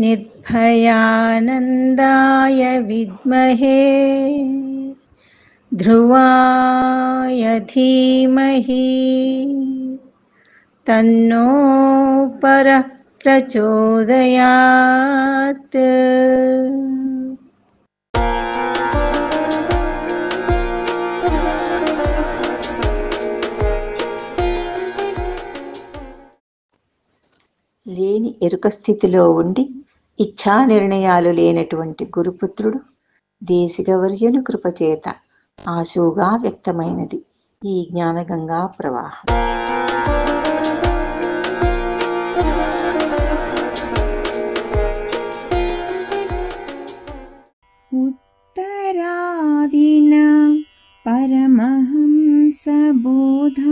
నిర్భయానందాయ విద్మహే ధ్రువాయ ధీమహి తన్నో పరః ప్రచోదయాత్. లేని ఎరుక స్థితిలో ఉండి ఇచ్ఛా నిర్ణయాలు లేనటువంటి గురుపుత్రుడు దేశికవర్యుని కృపచేత ఆశువుగా వ్యక్తమైనది ఈ జ్ఞానగంగా ప్రవాహం. ఉత్తరాదిన పరమహంస బోధామృతము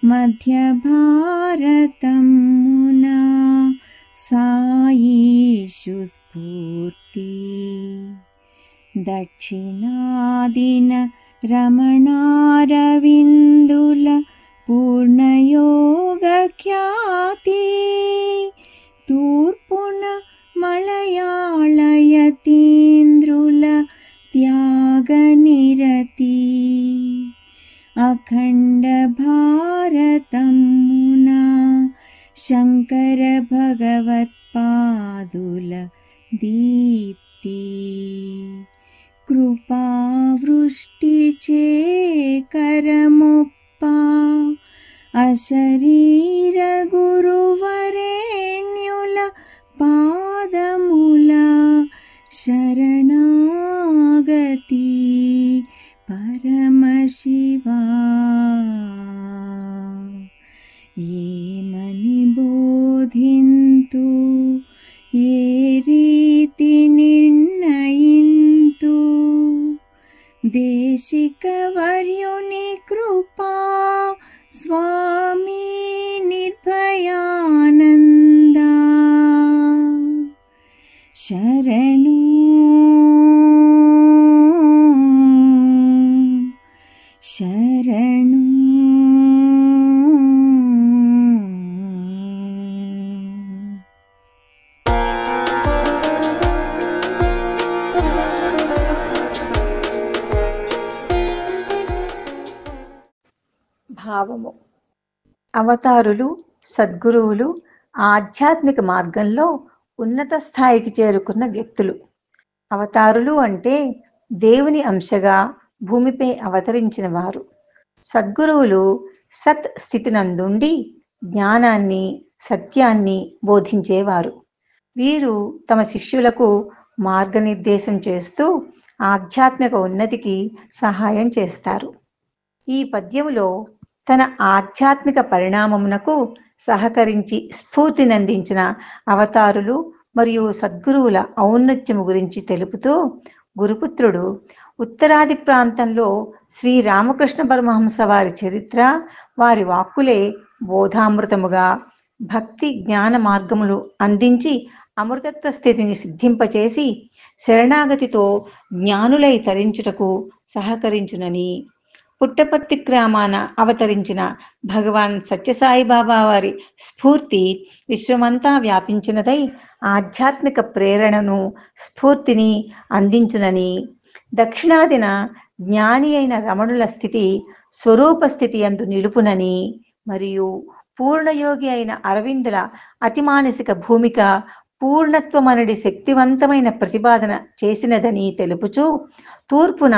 మధ్య భారతమున సాయిషు స్ఫూర్తి దక్షిణాదిన రమణారవిందుల పూర్ణయోగ ఖ్యాతి తూర్పున మలయాళయతీంద్రుల త్యాగనిరతి అఖండ భారతమున శంకర భగవత్పాదుల దీప్తి కృపావృష్టి చేకరముప్ప అశరీర గురువరేణ్యుల పాదముల శరణాగతి పరమశివా. ఏమని బోధింతు ఏ రీతి నిర్ణయింతు దేశిక వర్యుని కృపా స్వామి నిర్భయానంద శరణు శరణు. భావము. అవతారులు సద్గురువులు ఆధ్యాత్మిక మార్గంలో ఉన్నత స్థాయికి చేరుకున్న వ్యక్తులు. అవతారులు అంటే దేవుని అంశగా భూమిపై అవతరించిన వారు. సద్గురువులు సత్ స్థితినందుండి జ్ఞానాన్ని సత్యాన్ని బోధించేవారు. వీరు తమ శిష్యులకు మార్గనిర్దేశం చేస్తూ ఆధ్యాత్మిక ఉన్నతికి సహాయం చేస్తారు. ఈ పద్యములో తన ఆధ్యాత్మిక పరిణామమునకు సహకరించి స్ఫూర్తినందించిన అవతారులు మరియు సద్గురువుల ఔన్నత్యము గురించి తెలుపుతూ గురుపుత్రుడు ఉత్తరాది ప్రాంతంలో శ్రీరామకృష్ణ పరమహంస వారి చరిత్ర, వారి వాక్కులే బోధామృతముగా భక్తి జ్ఞాన మార్గములు అందించి అమృతత్వ స్థితిని సిద్ధింపచేసి శరణాగతితో జ్ఞానులై తరించుటకు సహకరించునని, పుట్టపర్తి గ్రామాన అవతరించిన భగవాన్ సత్యసాయిబాబా వారి స్ఫూర్తి విశ్వమంతా వ్యాపించినదై ఆధ్యాత్మిక ప్రేరణను స్ఫూర్తిని అందించునని, దక్షిణాదిన జ్ఞాని అయిన రమణుల స్థితి స్వరూప స్థితి యందు నిలుపునని, మరియు పూర్ణయోగి అయిన అరవిందుల అతిమానసిక భూమిక పూర్ణత్వమనడి శక్తివంతమైన ప్రతిపాదన చేసినదని తెలుపుచూ, తూర్పున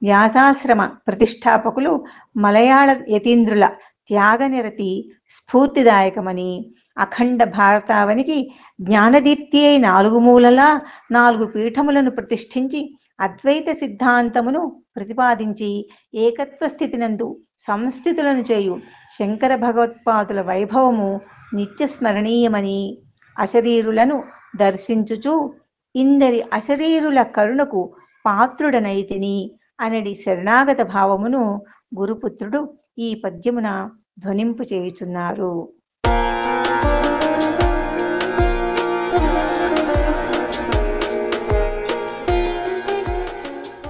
వ్యాసాశ్రమ ప్రతిష్టాపకులు మలయాళ యతీంద్రుల త్యాగనిరతి స్ఫూర్తిదాయకమని, అఖండ భారతావనికి జ్ఞానదీప్తి అయి 4 మూలలా 4 పీఠములను ప్రతిష్ఠించి అద్వైత సిద్ధాంతమును ప్రతిపాదించి ఏకత్వ స్థితినందు సంస్థితులను చేయు శంకర భగవత్పాదుల వైభవము నిత్య స్మరణీయమని, అశరీరులను దర్శించుచు ఇందరి అశరీరుల కరుణకు పాత్రుడనైతిని అనడి శరణాగత భావమును గురుపుత్రుడు ఈ పద్యమున ధ్వనింపు చేయుచున్నారు.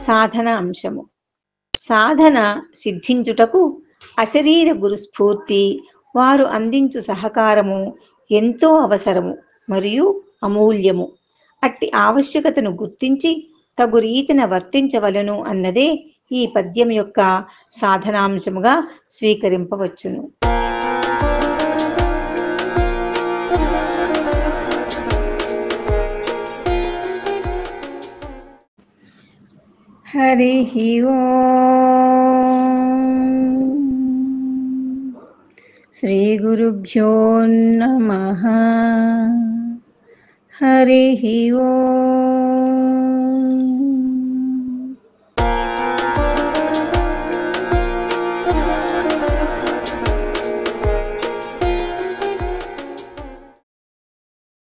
సాధన అంశము. సాధన సిద్ధించుటకు అశరీర గురుస్ఫూర్తి, వారు అందించు సహకారము ఎంతో అవసరము మరియు అమూల్యము. అట్టి ఆవశ్యకతను గుర్తించి తగు రీతిన వర్తించవలను అన్నదే ఈ పద్యం యొక్క సాధనాంశముగా స్వీకరింపవచ్చును. హరి ఓం. శ్రీ గురుభ్యో నమః. హరి ఓం.